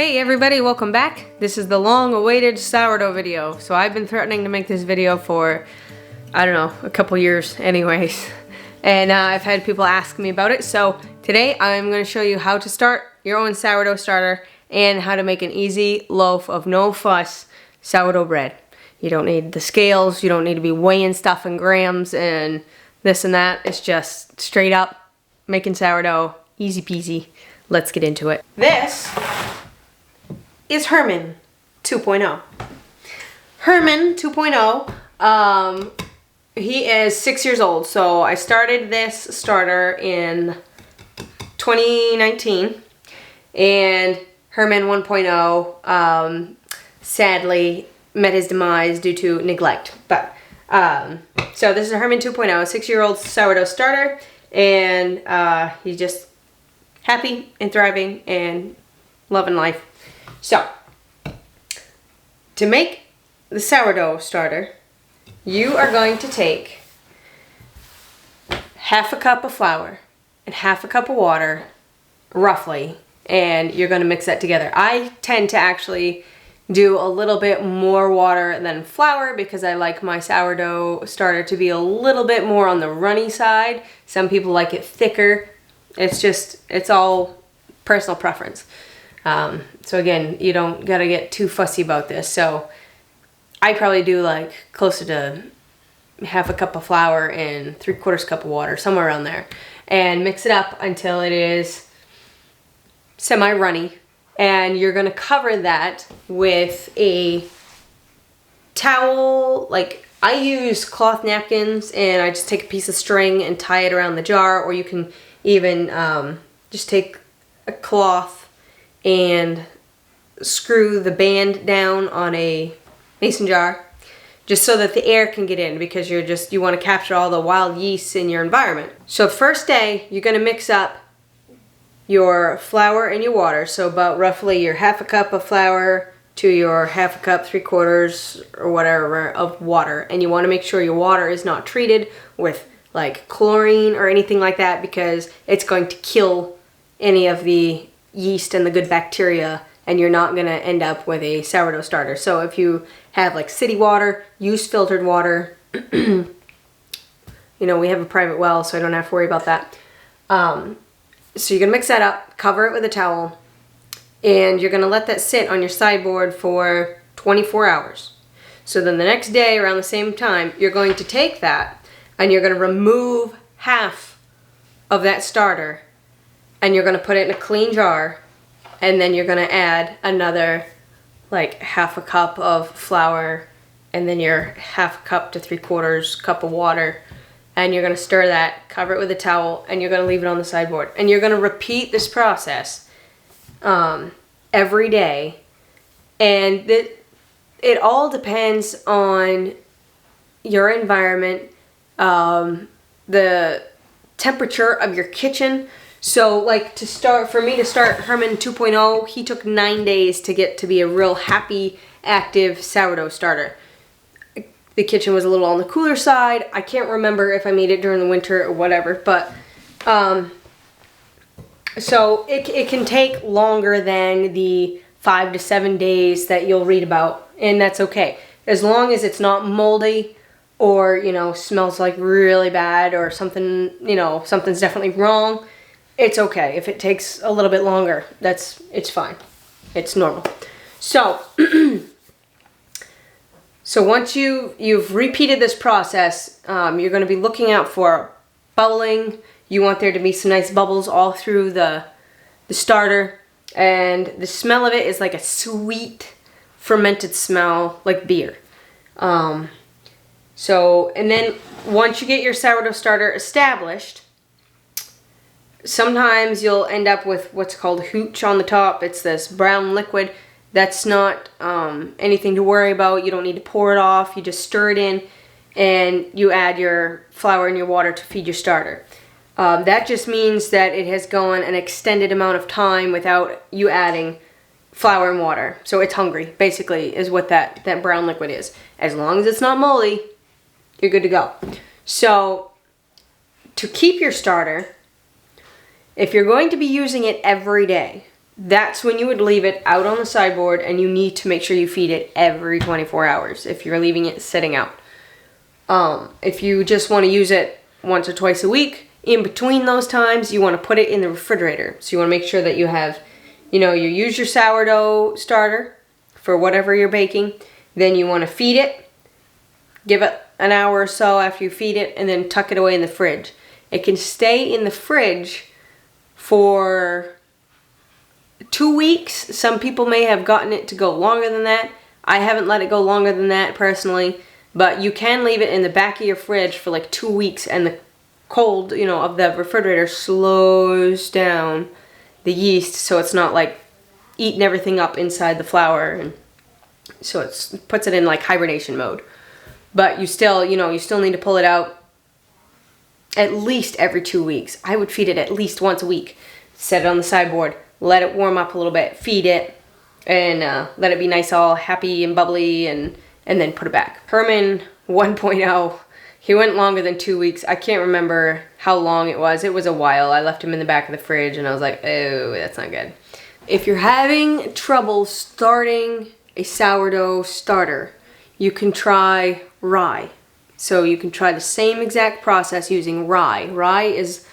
Hey everybody, welcome back. This is the long-awaited sourdough video. So I've been threatening to make this video for, I don't know, a couple years anyways. And I've had people ask me about it. So today I'm going to show you how to start your own sourdough starter and how to make an easy loaf of no fuss sourdough bread. You don't need the scales, you don't need to be weighing stuff in grams and this and that. It's just straight up making sourdough, easy peasy. Let's get into it. This is Herman 2.0. Herman 2.0, he is 6 years old. So I started this starter in 2019, and Herman 1.0 sadly met his demise due to neglect. But so this is a Herman 2.0, 6-year-old sourdough starter, and he's just happy and thriving and loving life. So, to make the sourdough starter, you are going to take half a cup of flour and half a cup of water, roughly, and you're going to mix that together. I tend to actually do a little bit more water than flour because I like my sourdough starter to be a little bit more on the runny side. Some people like it thicker. It's all personal preference. So again, you don't gotta get too fussy about this. So I probably do like closer to half a cup of flour and 3/4 cup of water, somewhere around there, and mix it up until it is semi-runny. And you're gonna cover that with a towel. Like, I use cloth napkins, and I just take a piece of string and tie it around the jar, or you can even just take a cloth and screw the band down on a mason jar, just so that the air can get in, because you want to capture all the wild yeast in your environment. So first day, you're going to mix up your flour and your water. So about roughly your half a cup of flour to your half a cup, 3/4 or whatever of water. And you want to make sure your water is not treated with like chlorine or anything like that, because it's going to kill any of the yeast and the good bacteria, and you're not going to end up with a sourdough starter. So if you have like city water, use filtered water. You know, we have a private well, so I don't have to worry about that. So you're going to mix that up, cover it with a towel, and you're going to let that sit on your sideboard for 24 hours. So then the next day around the same time, you're going to take that and you're going to remove half of that starter, and you're going to put it in a clean jar, and then you're going to add another like half a cup of flour, and then your half a cup to 3/4 cup of water, and you're going to stir that, cover it with a towel, and you're going to leave it on the sideboard. And you're going to repeat this process every day, and it all depends on your environment, the temperature of your kitchen. So like for me to start Herman 2.0, he took 9 days to get to be a real happy, active sourdough starter. The kitchen was a little on the cooler side. I can't remember if I made it during the winter or whatever, but so it can take longer than the 5 to 7 days that you'll read about, and that's okay. As long as it's not moldy or, you know, smells like really bad or something, you know, something's definitely wrong. It's okay. If it takes a little bit longer, it's fine. It's normal. So, so once you've repeated this process, you're going to be looking out for bubbling. You want there to be some nice bubbles all through the starter, and the smell of it is like a sweet fermented smell, like beer. So, and then once you get your sourdough starter established, sometimes you'll end up with what's called hooch on the top. It's this brown liquid. That's not anything to worry about. You don't need to pour it off. You just stir it in, and you add your flour and your water to feed your starter. That just means that it has gone an extended amount of time without you adding flour and water. So it's hungry, basically, is what that brown liquid is. As long as it's not moldy, you're good to go. So to keep your starter, if you're going to be using it every day, that's when you would leave it out on the sideboard, and you need to make sure you feed it every 24 hours if you're leaving it sitting out. If you just want to use it once or twice a week, in between those times, you want to put it in the refrigerator. So you want to make sure that you have, you use your sourdough starter for whatever you're baking. Then you want to feed it, give it an hour or so after you feed it, and then tuck it away in the fridge. It can stay in the fridge for 2 weeks. Some people may have gotten it to go longer than that. I haven't let it go longer than that personally, but you can leave it in the back of your fridge for like 2 weeks, and the cold, of the refrigerator slows down the yeast, so it's not like eating everything up inside the flour, and so it puts it in like hibernation mode. But you still need to pull it out at least every 2 weeks. I would feed it at least once a week. Set it on the sideboard, let it warm up a little bit, feed it, and let it be nice, all happy and bubbly, and then put it back. Herman 1.0, he went longer than 2 weeks. I can't remember how long it was. It was a while. I left him in the back of the fridge, and I was like, oh, that's not good. If you're having trouble starting a sourdough starter, you can try rye. So you can try the same exact process using rye. Rye is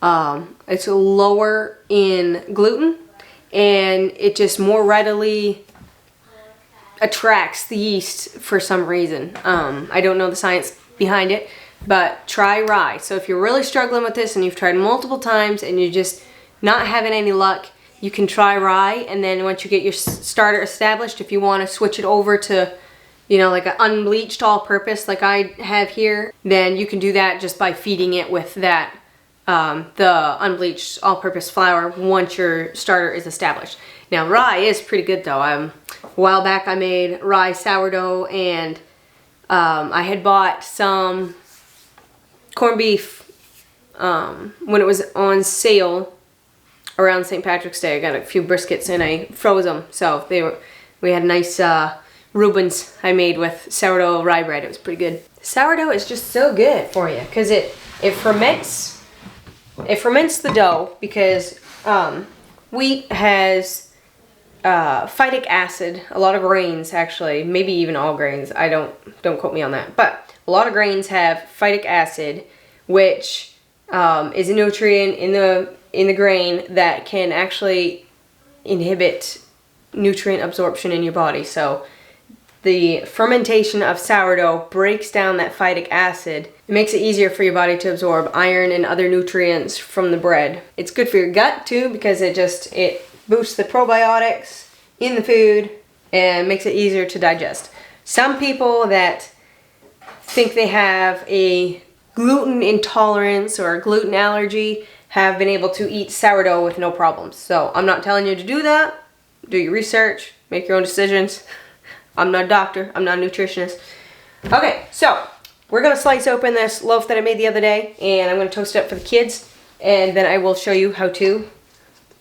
it's lower in gluten, and it just more readily attracts the yeast for some reason. I don't know the science behind it, but try rye. So if you're really struggling with this and you've tried multiple times and you're just not having any luck, you can try rye, and then once you get your starter established, if you want to switch it over to like an unbleached all-purpose like I have here, then you can do that just by feeding it with that, the unbleached all-purpose flour once your starter is established. Now rye is pretty good though. A while back I made rye sourdough, and I had bought some corned beef when it was on sale around St. Patrick's Day. I got a few briskets and I froze them, so we had nice Reubens I made with sourdough rye bread. It was pretty good. Sourdough is just so good for you because it ferments. It ferments the dough because wheat has phytic acid. A lot of grains, actually, maybe even all grains. Don't quote me on that. But a lot of grains have phytic acid, which is a nutrient in the grain that can actually inhibit nutrient absorption in your body. So the fermentation of sourdough breaks down that phytic acid. It makes it easier for your body to absorb iron and other nutrients from the bread. It's good for your gut too because it boosts the probiotics in the food and makes it easier to digest. Some people that think they have a gluten intolerance or a gluten allergy have been able to eat sourdough with no problems. So I'm not telling you to do that. Do your research, make your own decisions. I'm not a doctor, I'm not a nutritionist. Okay, so we're gonna slice open this loaf that I made the other day, and I'm gonna toast it up for the kids, and then I will show you how to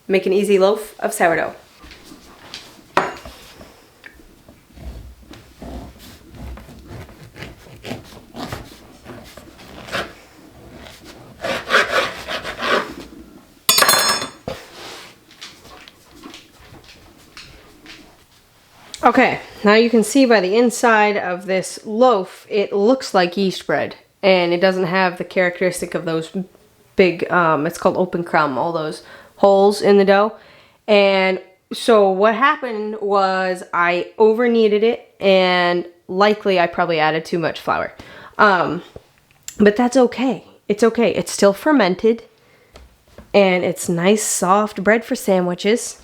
make an easy loaf of sourdough. Okay, now you can see by the inside of this loaf, it looks like yeast bread, and it doesn't have the characteristic of those big, it's called open crumb, all those holes in the dough. And so what happened was I over kneaded it, and likely I probably added too much flour. But that's okay. It's okay. It's still fermented, and it's nice soft bread for sandwiches.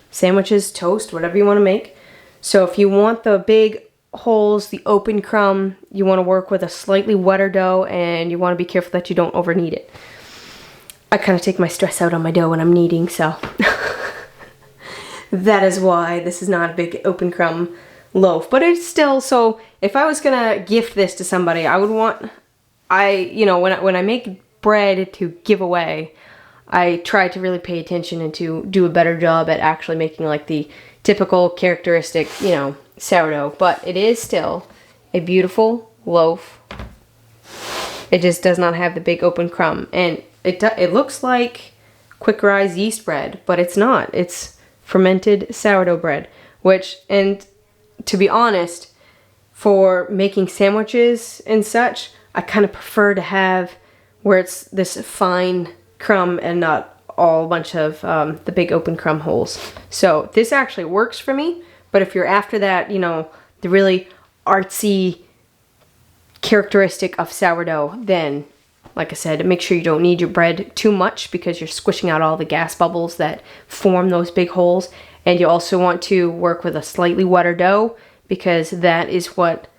Sandwiches, toast, whatever you want to make. So if you want the big holes, the open crumb, you want to work with a slightly wetter dough, and you want to be careful that you don't over knead it. I kind of take my stress out on my dough when I'm kneading, so that is why this is not a big open crumb loaf. But it's still, so if I was gonna gift this to somebody, I would want, when I make bread to give away, I try to really pay attention and to do a better job at actually making like the typical characteristic, sourdough. But it is still a beautiful loaf. It just does not have the big open crumb, and it looks like quick rise yeast bread, but it's not. It's fermented sourdough bread, which, and to be honest, for making sandwiches and such, I kind of prefer to have where it's this fine crumb and not all a bunch of the big open crumb holes. So this actually works for me, but if you're after that, you know, the really artsy characteristic of sourdough, then like I said, make sure you don't knead your bread too much because you're squishing out all the gas bubbles that form those big holes. And you also want to work with a slightly wetter dough because that is what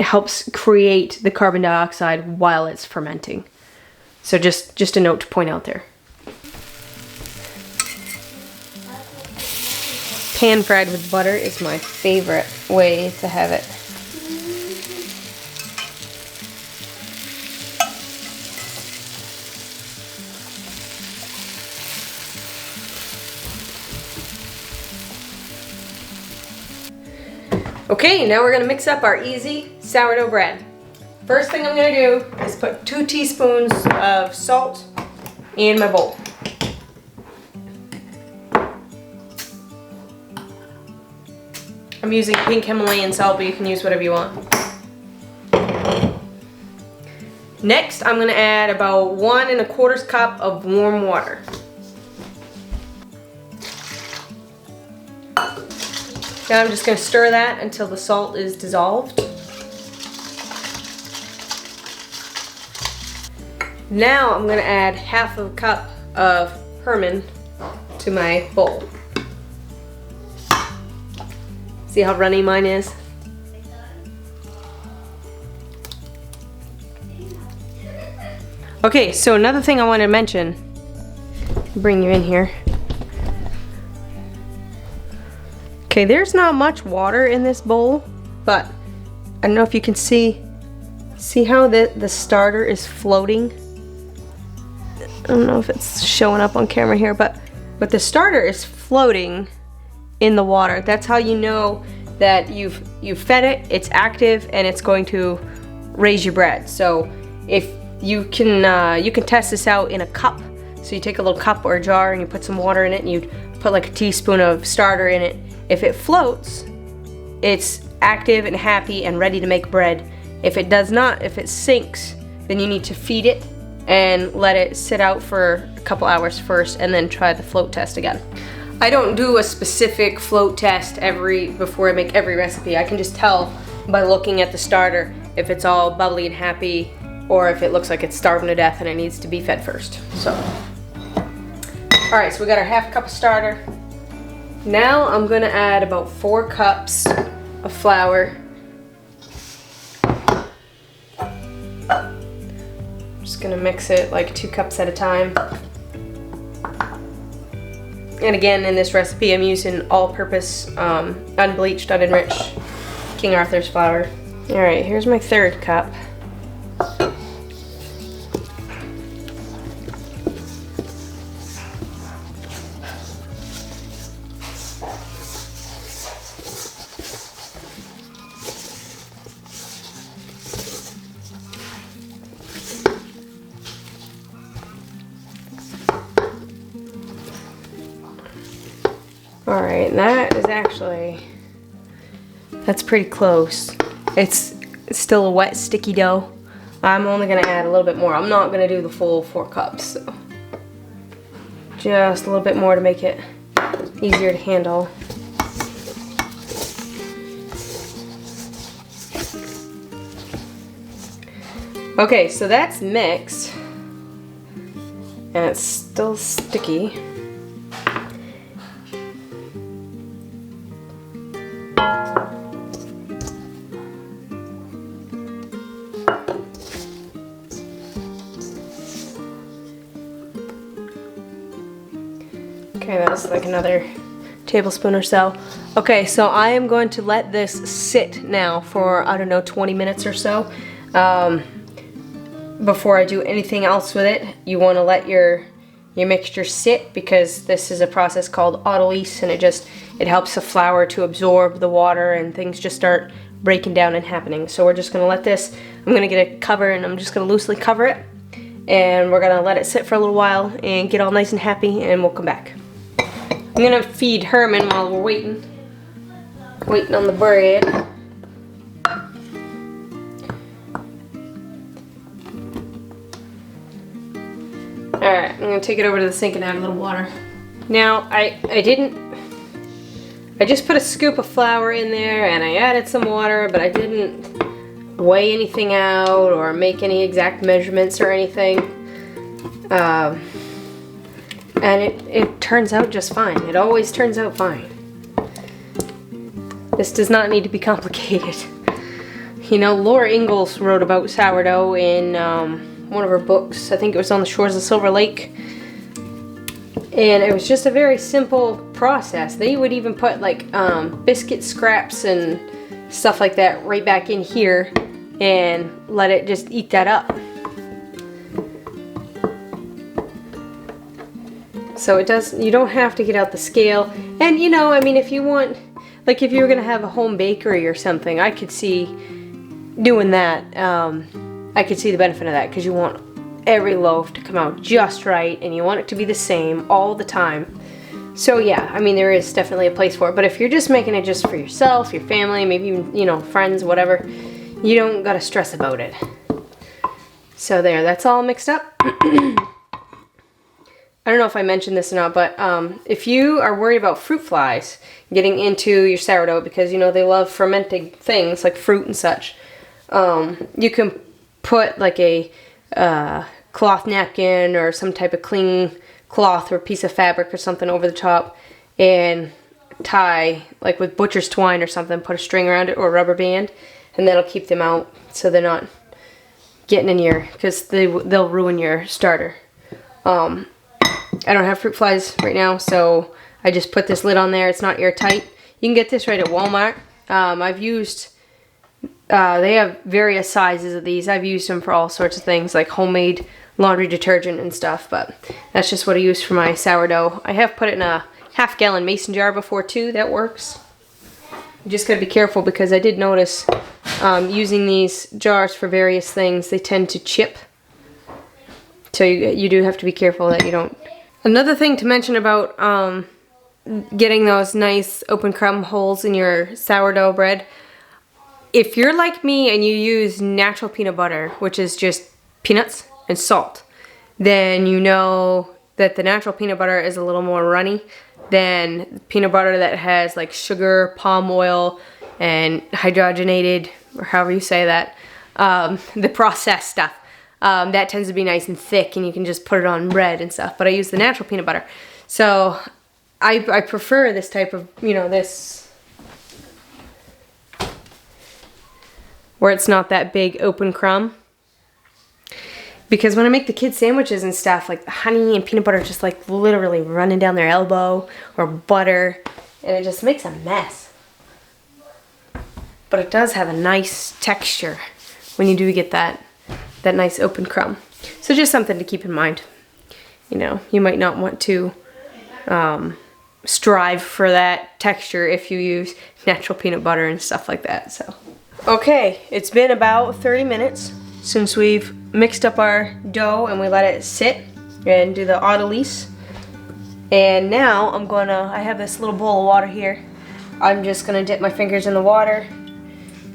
helps create the carbon dioxide while it's fermenting. So just a note to point out there. Pan fried with butter is my favorite way to have it. Okay, now we're gonna mix up our easy sourdough bread. First thing I'm gonna do is put 2 teaspoons of salt in my bowl. I'm using pink Himalayan salt, but you can use whatever you want. Next, I'm gonna add about 1 1/4 cup of warm water. Now I'm just going to stir that until the salt is dissolved. Now I'm going to add 1/2 cup of Herman to my bowl. See how runny mine is? Okay, so another thing I want to mention, bring you in here. Okay, there's not much water in this bowl, but I don't know if you can see how the starter is floating. I don't know if it's showing up on camera here, but the starter is floating in the water. That's how you know that you've fed it, it's active, and it's going to raise your bread. So if you can test this out in a cup. So you take a little cup or a jar and you put some water in it and you put like a teaspoon of starter in it. If it floats, it's active and happy and ready to make bread. If it does not, if it sinks, then you need to feed it and let it sit out for a couple hours first and then try the float test again. I don't do a specific float test before I make every recipe. I can just tell by looking at the starter if it's all bubbly and happy or if it looks like it's starving to death and it needs to be fed first. So, all right, so we got our 1/2 cup of starter. Now I'm gonna add about 4 cups of flour. Just gonna mix it like 2 cups at a time. And again, in this recipe, I'm using all-purpose, unbleached, unenriched King Arthur's flour. All right, here's my 3rd cup. All right, that's pretty close. It's still a wet, sticky dough. I'm only gonna add a little bit more. I'm not gonna do the full 4 cups, so just a little bit more to make it easier to handle. Okay, so that's mixed, and it's still sticky. Okay, that's like another tablespoon or so. Okay, so I am going to let this sit now for, I don't know, 20 minutes or so. Before I do anything else with it, you want to let your mixture sit because this is a process called autolyse, and it helps the flour to absorb the water and things just start breaking down and happening. So we're just going to let this, I'm going to get a cover and I'm just going to loosely cover it, and we're going to let it sit for a little while and get all nice and happy, and we'll come back. I'm gonna feed Herman while we're waiting on the bread. Alright, I'm gonna take it over to the sink and add a little water. Now, I just put a scoop of flour in there and I added some water, but I didn't weigh anything out or make any exact measurements or anything. And it turns out just fine. It always turns out fine. This does not need to be complicated. You know, Laura Ingalls wrote about sourdough in one of her books. I think it was On the Shores of Silver Lake. And it was just a very simple process. They would even put like biscuit scraps and stuff like that right back in here and let it just eat that up. So it does, you don't have to get out the scale. And you know, I mean, if you want, like if you were gonna have a home bakery or something, I could see doing that. I could see the benefit of that because you want every loaf to come out just right and you want it to be the same all the time. So yeah, I mean, there is definitely a place for it. But if you're just making it just for yourself, your family, maybe even, you know, friends, whatever, you don't gotta stress about it. So there, that's all mixed up. I don't know if I mentioned this or not, but if you are worried about fruit flies getting into your sourdough, because you know they love fermenting things like fruit and such, you can put like a cloth napkin or some type of clean cloth or piece of fabric or something over the top and tie, like with butcher's twine or something, put a string around it or a rubber band, and that'll keep them out so they're not getting in your, because they'll ruin your starter. I don't have fruit flies right now, so I just put this lid on there. It's not airtight. You can get this right at Walmart. I've used, they have various sizes of these. I've used them for all sorts of things, like homemade laundry detergent and stuff, but that's just what I use for my sourdough. I have put it in a half-gallon mason jar before too. That works. You just gotta be careful because I did notice using these jars for various things, they tend to chip. So you do have to be careful that you don't. Another thing to mention about getting those nice open crumb holes in your sourdough bread, if you're like me and you use natural peanut butter, which is just peanuts and salt, then you know that the natural peanut butter is a little more runny than peanut butter that has like sugar, palm oil, and hydrogenated, or however you say that, the processed stuff. That tends to be nice and thick and you can just put it on bread and stuff, but I use the natural peanut butter. So I prefer this type of, you know, this, where it's not that big open crumb. Because when I make the kids sandwiches and stuff, like the honey and peanut butter just like literally running down their elbow, or butter, and it just makes a mess. But it does have a nice texture when you do get that nice open crumb. So just something to keep in mind. You know, you might not want to strive for that texture if you use natural peanut butter and stuff like that. So, okay, it's been about 30 minutes since we've mixed up our dough and we let it sit and do the autolyse. And now I have this little bowl of water here. I'm just gonna dip my fingers in the water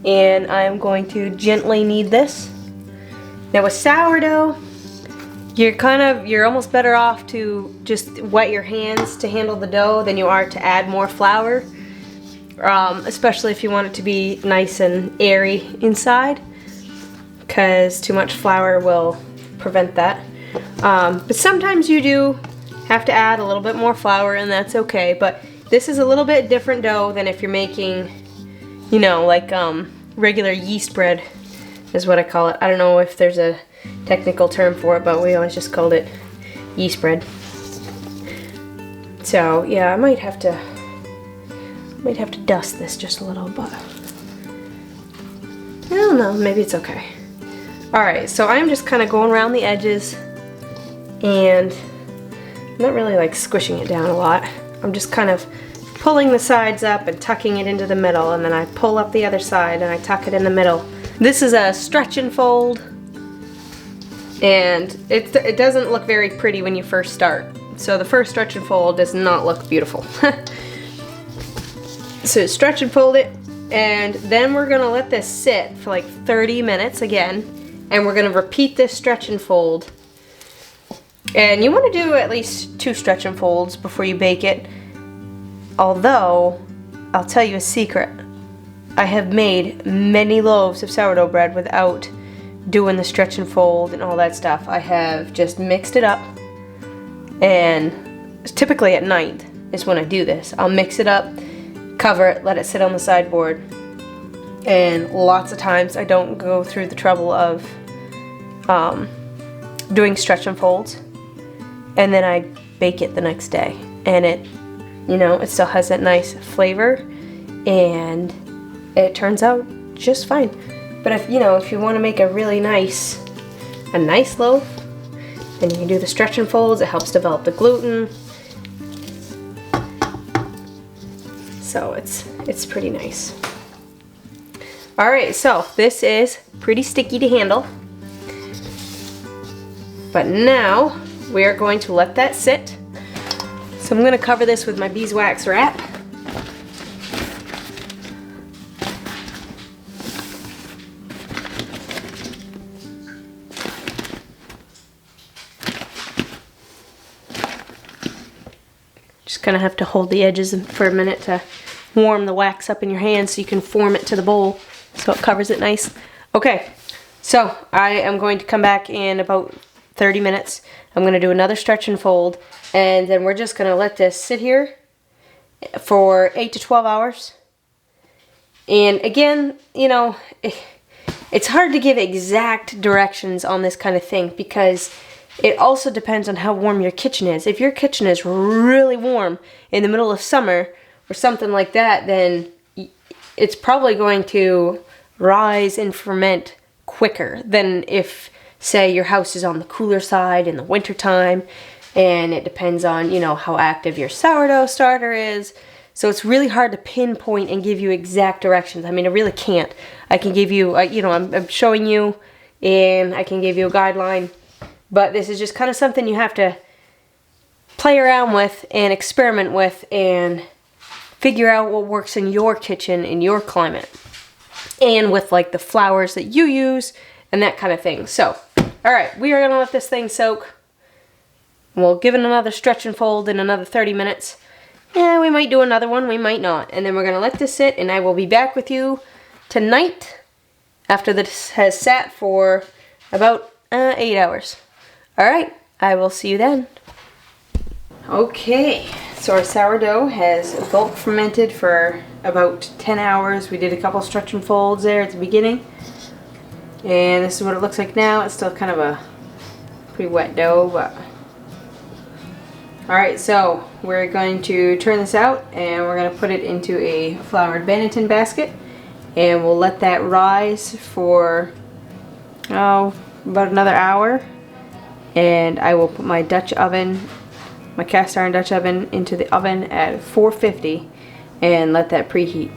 and I'm going to gently knead this. Now with sourdough, you're almost better off to just wet your hands to handle the dough than you are to add more flour, especially if you want it to be nice and airy inside, because too much flour will prevent that. But sometimes you do have to add a little bit more flour and that's okay, but this is a little bit different dough than if you're making, you know, like regular yeast bread is what I call it. I don't know if there's a technical term for it, but we always just called it yeast bread. So yeah, I might have to dust this just a little, but I don't know, maybe it's okay. Alright, so I'm just kind of going around the edges and I'm not really like squishing it down a lot. I'm just kind of pulling the sides up and tucking it into the middle, and then I pull up the other side and I tuck it in the middle. This is a stretch and fold, and it doesn't look very pretty when you first start, So the first stretch and fold does not look beautiful. So stretch and fold it, and then we're gonna let this sit for like 30 minutes again, and we're gonna repeat this stretch and fold. And you wanna do at least 2 stretch and folds before you bake it. Although, I'll tell you a secret. I have made many loaves of sourdough bread without doing the stretch and fold and all that stuff. I have just mixed it up, and typically at night is when I do this. I'll mix it up, cover it, let it sit on the sideboard, and lots of times I don't go through the trouble of doing stretch and folds, and then I bake it the next day, and it, you know, it still has that nice flavor, and it turns out just fine. But if you want to make a really nice loaf, then you can do the stretch and folds. It helps develop the gluten. So it's pretty nice. All right, so this is pretty sticky to handle. But now we are going to let that sit. So I'm going to cover this with my beeswax wrap. Just kind of have to hold the edges for a minute to warm the wax up in your hand so you can form it to the bowl so it covers it nice. Okay, so I am going to come back in about 30 minutes. I'm going to do another stretch and fold, and then we're just going to let this sit here for 8 to 12 hours. And again, you know, it's hard to give exact directions on this kind of thing because it also depends on how warm your kitchen is. If your kitchen is really warm in the middle of summer or something like that, then it's probably going to rise and ferment quicker than if, say, your house is on the cooler side in the wintertime. And it depends on, you know, how active your sourdough starter is. So it's really hard to pinpoint and give you exact directions. I mean, I really can't. I can give you, you know, I'm showing you, and I can give you a guideline. But this is just kind of something you have to play around with and experiment with and figure out what works in your kitchen, in your climate. And with like the flours that you use and that kind of thing. So, alright, we are going to let this thing soak. We'll give it another stretch and fold in another 30 minutes. Yeah, we might do another one, we might not. And then we're going to let this sit, and I will be back with you tonight after this has sat for about 8 hours. Alright, I will see you then. Okay, so our sourdough has bulk fermented for about 10 hours. We did a couple stretch and folds there at the beginning. And this is what it looks like now. It's still kind of a pretty wet dough, but... Alright, so we're going to turn this out, and we're going to put it into a floured Benetton basket. And we'll let that rise for, about another hour. And I will put my Dutch oven, my cast iron Dutch oven, into the oven at 450 and let that preheat.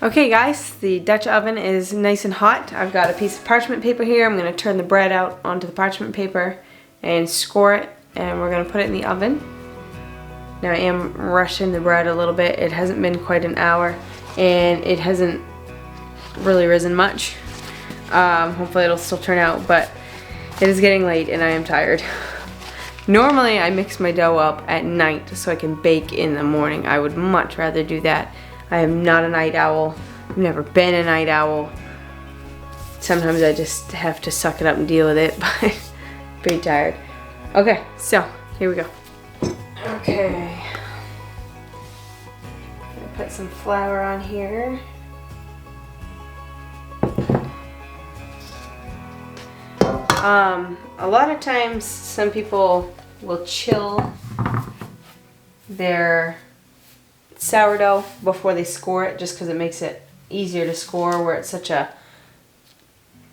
Okay guys, the Dutch oven is nice and hot. I've got a piece of parchment paper here. I'm going to turn the bread out onto the parchment paper and score it, and we're going to put it in the oven. Now I am rushing the bread a little bit. It hasn't been quite an hour and it hasn't really risen much. Hopefully it'll still turn out, but it is getting late and I am tired. Normally I mix my dough up at night so I can bake in the morning. I would much rather do that. I am not a night owl. I've never been a night owl. sometimes I just have to suck it up and deal with it, but pretty tired. Okay, so here we go. Okay. Gonna put some flour on here. A lot of times some people will chill their sourdough before they score it, just because it makes it easier to score where it's such a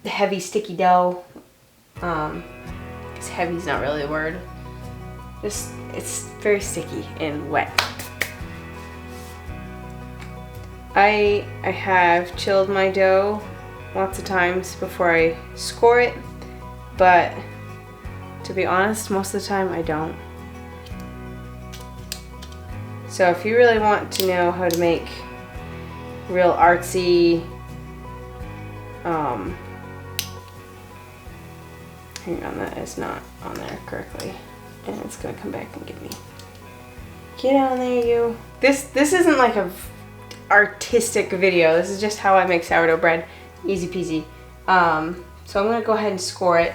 heavy sticky dough. It's heavy's not really a word. Just it's very sticky and wet. I have chilled my dough lots of times before I score it, but to be honest, most of the time I don't. So if you really want to know how to make real artsy, hang on, that is not on there correctly, and it's gonna come back and get me. Get on there, you. This isn't like a artistic video. This is just how I make sourdough bread, easy peasy. So I'm gonna go ahead and score it,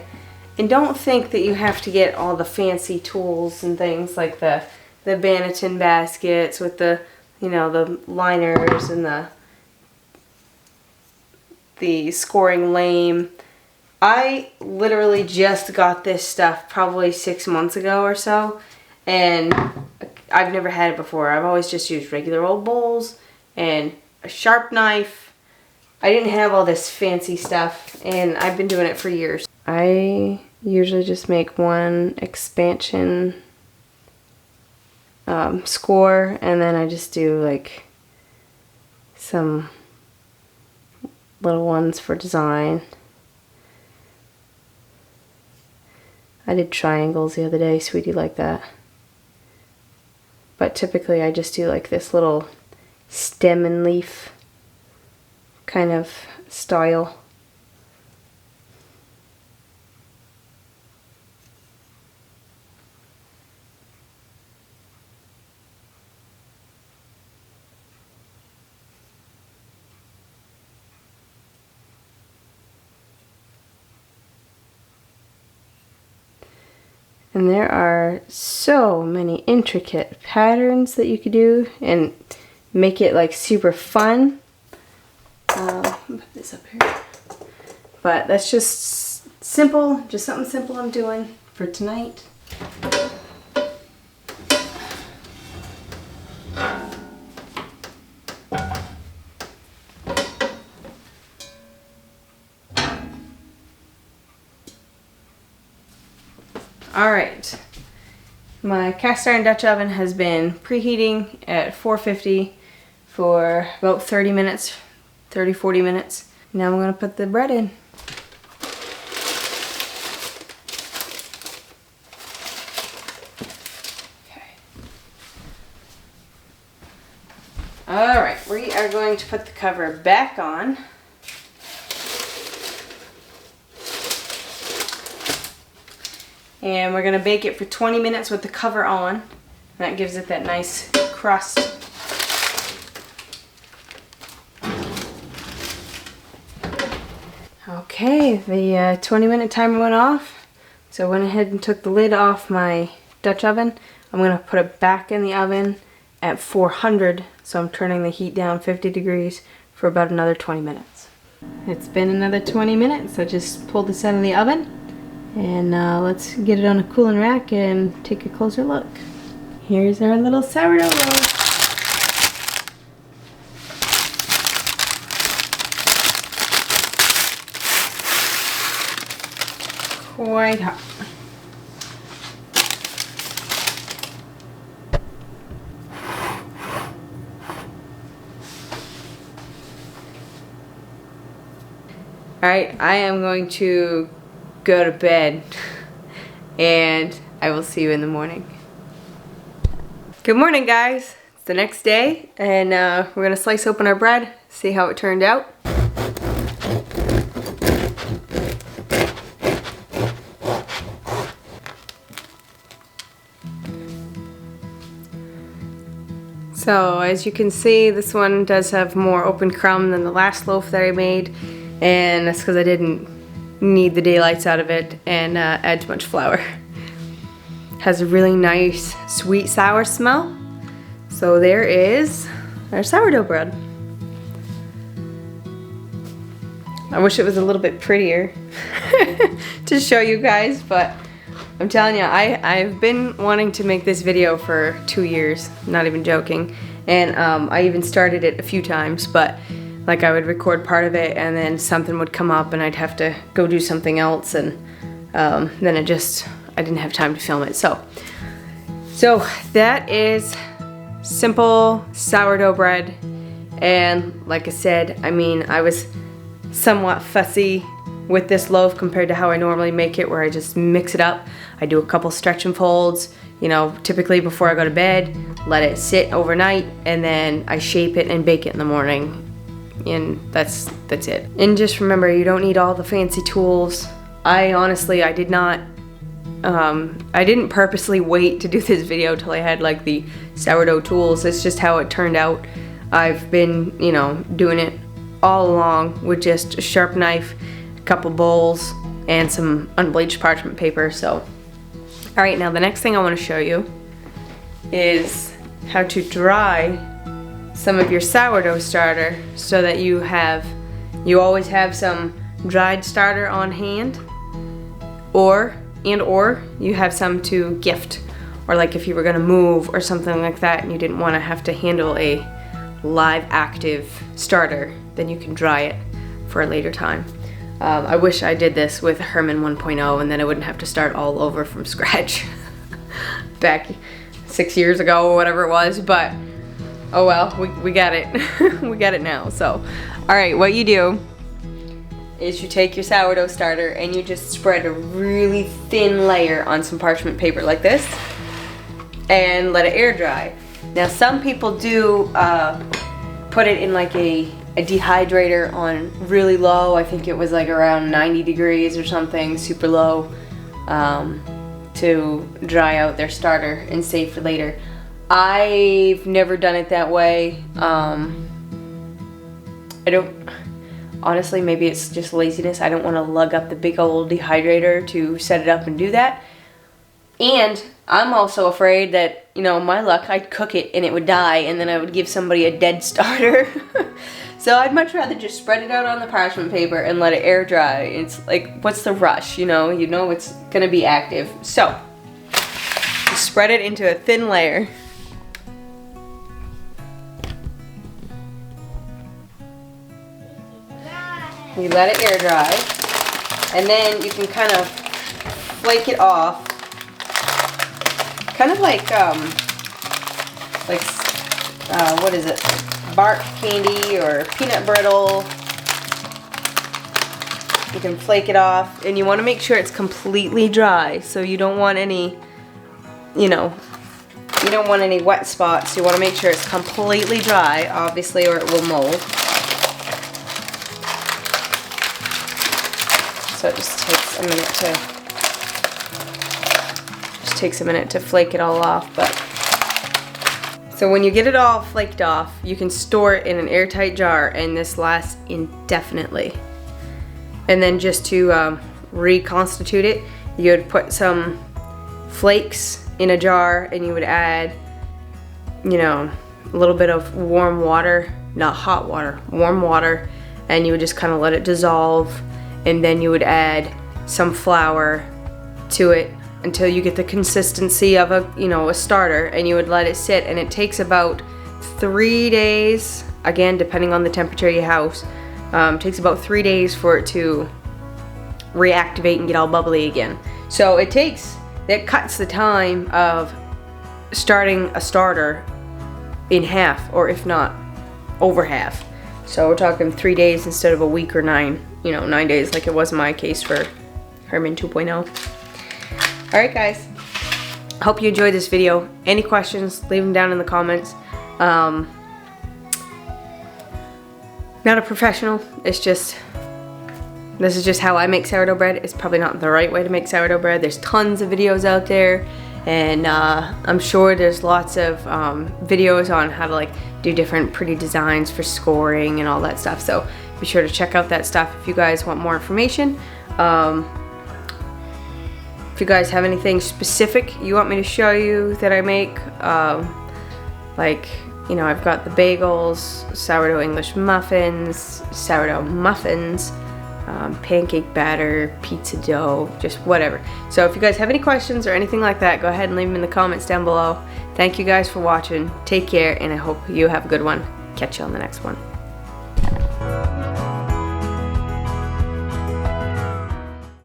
and don't think that you have to get all the fancy tools and things like the Banneton baskets with the, you know, the liners and the scoring lame. I literally just got this stuff probably 6 months ago or so, and I've never had it before. I've always just used regular old bowls and a sharp knife. I didn't have all this fancy stuff, and I've been doing it for years. I usually just make one expansion score, and then I just do like some little ones for design. I did triangles the other day, sweetie liked that. But typically I just do like this little stem and leaf kind of style. And there are so many intricate patterns that you could do and make it like super fun. Put this up here. But that's just simple, just something simple I'm doing for tonight. Alright, my cast iron Dutch oven has been preheating at 450 for about 30 minutes, 30-40 minutes. Now I'm going to put the bread in. Okay. Alright, we are going to put the cover back on. And we're going to bake it for 20 minutes with the cover on. And that gives it that nice crust. Okay, the 20-minute timer went off. So I went ahead and took the lid off my Dutch oven. I'm going to put it back in the oven at 400. So I'm turning the heat down 50 degrees for about another 20 minutes. It's been another 20 minutes. I just pulled this out of the oven. And let's get it on a cooling rack and take a closer look. Here's our little sourdough roll. Quite hot. Alright, I am going to go to bed and I will see you in the morning. Good morning, guys. It's the next day and we're gonna slice open our bread, see how it turned out. So as you can see, this one does have more open crumb than the last loaf that I made. and that's because I didn't need the daylights out of it and add too much flour. Has a really nice sweet sour smell. So there is our sourdough bread. I wish it was a little bit prettier to show you guys, but I'm telling you, I've been wanting to make this video for 2 years, not even joking, and I even started it a few times, but like I would record part of it and then something would come up and I'd have to go do something else, and then I didn't have time to film it. So that is simple sourdough bread, and like I said, I mean, I was somewhat fussy with this loaf compared to how I normally make it, where I just mix it up. I do a couple stretch and folds, you know, typically before I go to bed, let it sit overnight, and then I shape it and bake it in the morning, and that's it. And just remember, you don't need all the fancy tools. I honestly, I didn't purposely wait to do this video till I had like the sourdough tools. It's just how it turned out. I've been, you know, doing it all along with just a sharp knife, a couple bowls, and some unbleached parchment paper. So, all right, now the next thing I want to show you is how to dry some of your sourdough starter so that you always have some dried starter on hand, or you have some to gift, or like if you were gonna move or something like that and you didn't want to have to handle a live active starter, then you can dry it for a later time. I wish I did this with Herman 1.0, and then I wouldn't have to start all over from scratch back 6 years ago or whatever it was, but oh well, we got it. We got it now. So, all right, what you do is you take your sourdough starter and you just spread a really thin layer on some parchment paper like this and let it air dry. Now some people do put it in like a dehydrator on really low. I think it was like around 90 degrees or something, super low, to dry out their starter and save for later. I've never done it that way. Honestly, maybe it's just laziness. I don't want to lug up the big old dehydrator to set it up and do that. And I'm also afraid that, you know, my luck, I'd cook it and it would die, and then I would give somebody a dead starter. So I'd much rather just spread it out on the parchment paper and let it air dry. It's like, what's the rush, you know it's gonna be active. So, spread it into a thin layer. You let it air dry, and then you can kind of flake it off, kind of like what is it, bark candy or peanut brittle. You can flake it off, and you want to make sure it's completely dry, so you don't want any, you don't want any wet spots. You want to make sure it's completely dry, obviously, or it will mold. So it just takes a minute to flake it all off. But so when you get it all flaked off, you can store it in an airtight jar, and this lasts indefinitely. And then just to reconstitute it, you would put some flakes in a jar, and you would add, a little bit of warm water, not hot water, warm water, and you would just kind of let it dissolve. And then you would add some flour to it until you get the consistency of a starter, and you would let it sit, and it takes about 3 days, again depending on the temperature of your house. It takes about 3 days for it to reactivate and get all bubbly again. So it cuts the time of starting a starter in half, or if not over half. So we're talking 3 days instead of a week or 9 days like it was in my case for Herman 2.0. Alright guys, hope you enjoyed this video. Any questions, leave them down in the comments. Not a professional, this is just how I make sourdough bread. It's probably not the right way to make sourdough bread. There's tons of videos out there, and I'm sure there's lots of videos on how to do different pretty designs for scoring and all that stuff. So be sure to check out that stuff if you guys want more information. If you guys have anything specific you want me to show you that I make, like, you know, I've got the bagels, sourdough English muffins, sourdough muffins, pancake batter, pizza dough, just whatever. So if you guys have any questions or anything like that, go ahead and leave them in the comments down below. Thank you guys for watching. Take care, and I hope you have a good one. Catch you on the next one.